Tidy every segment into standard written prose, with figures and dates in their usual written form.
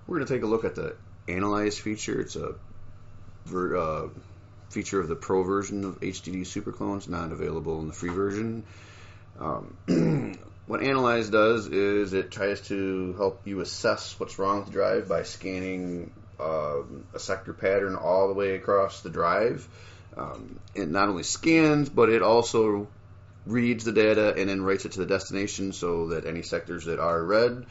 We're going to take a look at the Analyze feature. It's a feature of the Pro version of HDDSuperClone. It's not available in the free version. What Analyze does is it tries to help you assess what's wrong with the drive by scanning a sector pattern all the way across the drive. It not only scans, but it also reads the data and then writes it to the destination so that any sectors that are read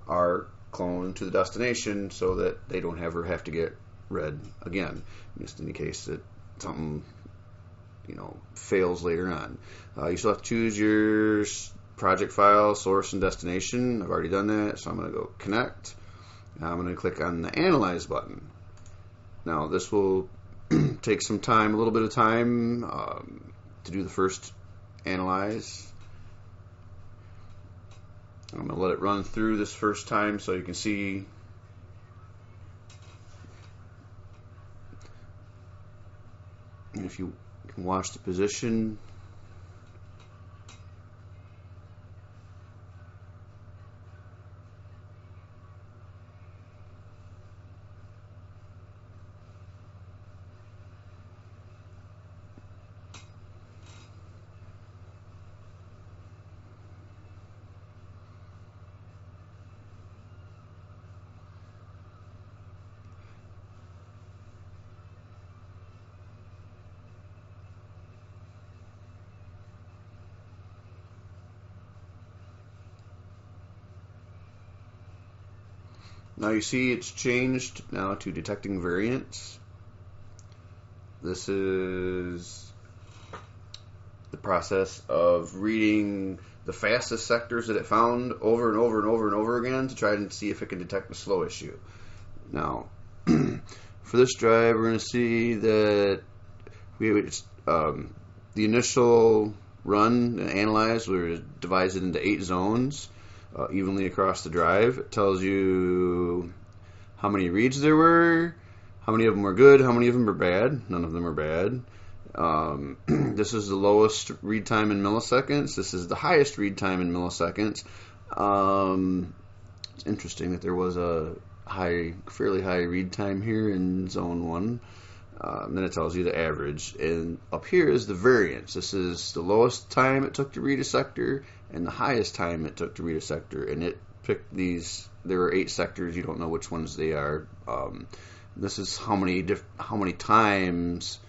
are cloned to the destination so that they don't ever have to get read again, just in the case that something fails later on. You still have to choose your project file, source, and destination. I've already done that, so I'm going to go connect. Now I'm going to click on the Analyze button. Now this will take some time, a little bit of time to do the first analyze. I'm going to let it run through this first time so you can see if you can watch the position. Now you see it's changed now to detecting variance. This is the process of reading the fastest sectors that it found over and over and over and over again to try and see if it can detect the slow issue. Now, for this drive, we're going to see that the initial run and analyze were divided into 8 zones. Evenly across the drive. It tells you how many reads there were, how many of them were good, how many of them were bad. None of them are bad. This is the lowest read time in milliseconds. This is the highest read time in milliseconds. It's interesting that there was a fairly high read time here in zone 1. Then it tells you the average, and up here is the variance. This is the lowest time it took to read a sector and the highest time it took to read a sector, and it picked these. There are 8 sectors. You don't know which ones they are. This is how many times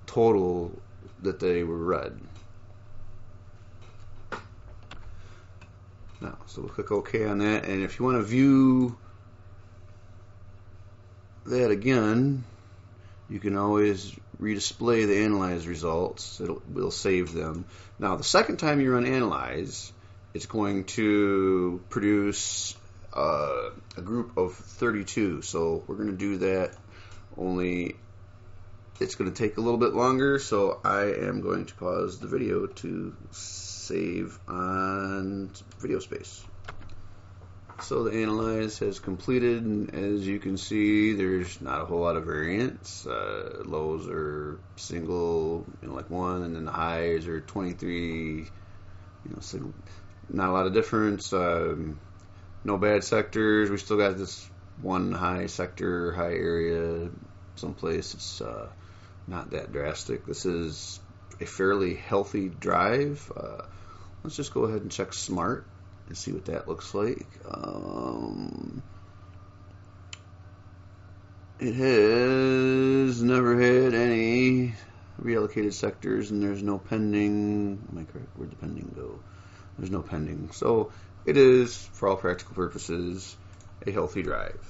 total that they were read. Now, so we'll click OK on that, and if you want to view that again, you can always redisplay the analyze results. We'll save them. Now, the second time you run analyze, it's going to produce a group of 32. So we're going to do that, only it's going to take a little bit longer. So I am going to pause the video to save on video space. So the analyze has completed, and as you can see, there's not a whole lot of variance. Lows are single, like 1, and then the highs are 23. Single, not a lot of difference. No bad sectors. We still got this one high sector, high area someplace. It's not that drastic. This is a fairly healthy drive. Let's just go ahead and check Smart and see what that looks like. It has never had any reallocated sectors, and there's no pending. Am I correct? Where'd the pending go? There's no pending. So it is, for all practical purposes, a healthy drive.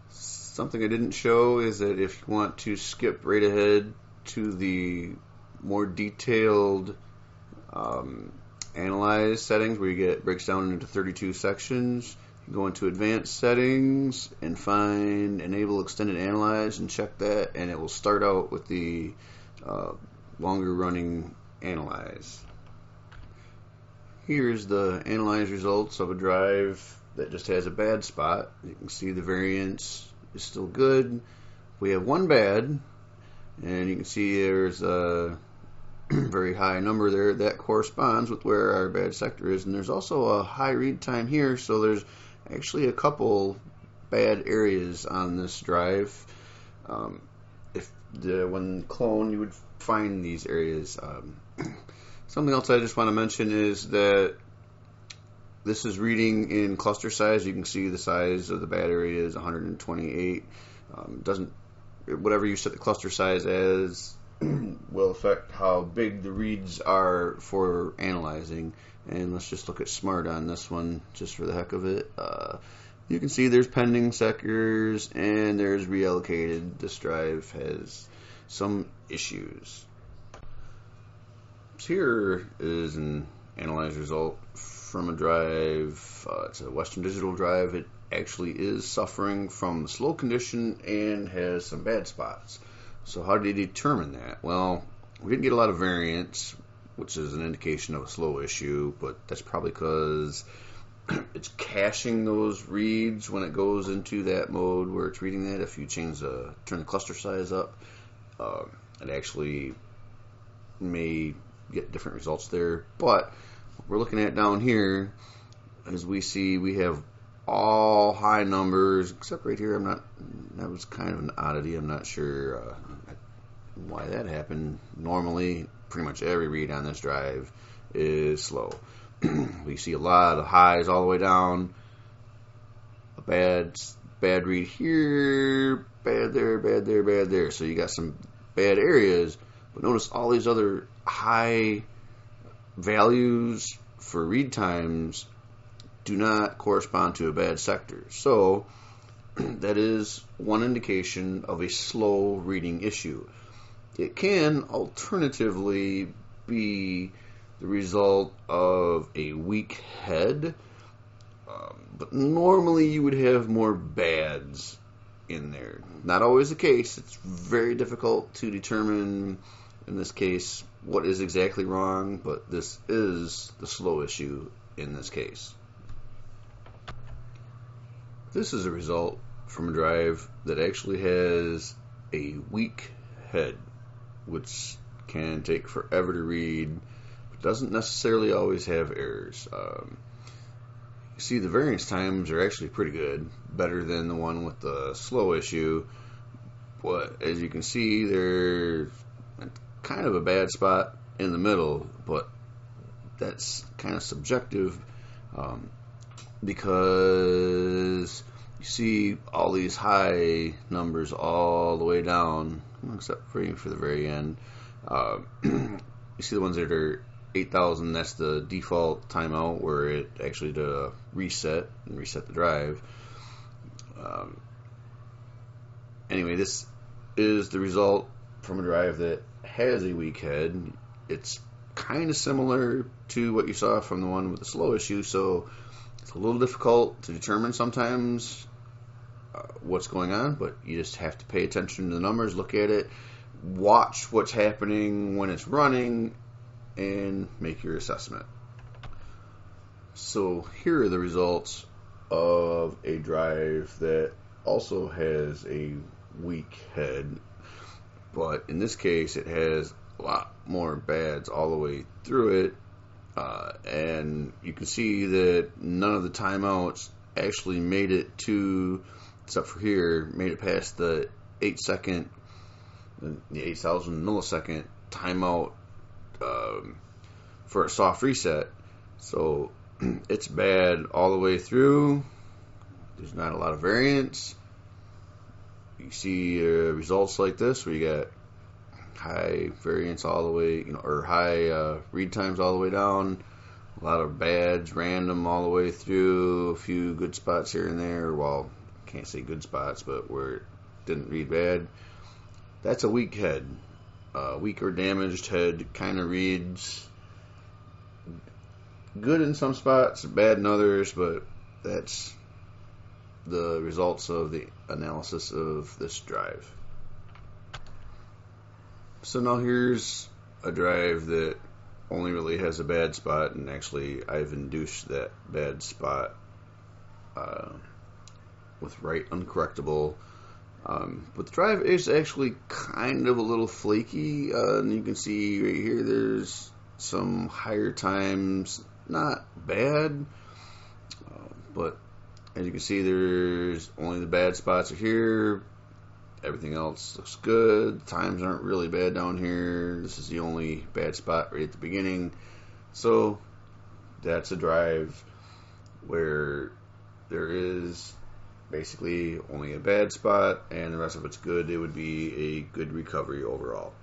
Something I didn't show is that if you want to skip right ahead to the more detailed analyze settings, where breaks down into 32 sections, you go into advanced settings and find enable extended analyze and check that, and it will start out with the longer running analyze. Here's the analyze results of a drive that just has a bad spot. You can see the variance is still good. We have one bad, and you can see there's a very high number there that corresponds with where our bad sector is, and there's also a high read time here, so there's actually a couple bad areas on this drive. When clone, you would find these areas. Something else I just want to mention is that this is reading in cluster size. You can see the size of the bad area is 128. Whatever you set the cluster size as will affect how big the reads are for analyzing. And let's just look at Smart on this one, just for the heck of it. You can see there's pending sectors and there's reallocated. This drive has some issues. So here is an analyze result from a drive. It's a Western Digital drive. It actually is suffering from the slow condition and has some bad spots. So how did he determine that? Well, we didn't get a lot of variance, which is an indication of a slow issue, but that's probably because it's caching those reads when it goes into that mode where it's reading that. If you turn the cluster size up, it actually may get different results there. But what we're looking at down here, as we see, we have all high numbers, except right here. That was kind of an oddity. I'm not sure why that happened. Normally, pretty much every read on this drive is slow. We see a lot of highs all the way down. A bad read here, bad there, bad there, bad there. So you got some bad areas, but notice all these other high values for read times do not correspond to a bad sector. So that is one indication of a slow reading issue. It can alternatively be the result of a weak head, but normally you would have more bads in there. Not always the case. It's very difficult to determine, in this case, what is exactly wrong, but this is the slow issue in this case. This is a result from a drive that actually has a weak head, which can take forever to read, but doesn't necessarily always have errors. You see the variance times are actually pretty good, better than the one with the slow issue, but as you can see, there's kind of a bad spot in the middle, but that's kind of subjective, because you see all these high numbers all the way down, except for the very end. You see the ones that are 8,000, that's the default timeout where it actually did a reset and reset the drive. Anyway, this is the result from a drive that has a weak head. It's kind of similar to what you saw from the one with the slow issue, so it's a little difficult to determine sometimes what's going on, but you just have to pay attention to the numbers, look at it, watch what's happening when it's running, and make your assessment. So here are the results of a drive that also has a weak head, but in this case it has a lot more bads all the way through it, and you can see that none of the timeouts actually made it to, except for here, made it past the 8,000 millisecond timeout for a soft reset. So it's bad all the way through. There's not a lot of variance. You see results like this where you got high variance all the way, or high read times all the way down, a lot of bads random all the way through, a few good spots here and there. Well, I can't say good spots, but where it didn't read bad. That's a weak head. Weak or damaged head kind of reads good in some spots, bad in others, but that's the results of the analysis of this drive. So now here's a drive that only really has a bad spot, and actually I've induced that bad spot with write uncorrectable. But the drive is actually kind of a little flaky, and you can see right here there's some higher times, not bad, but As you can see, there's only the bad spots are here. Everything else looks good. Times aren't really bad down here. This is the only bad spot right at the beginning. So that's a drive where there is basically only a bad spot and the rest of it's good. It would be a good recovery overall.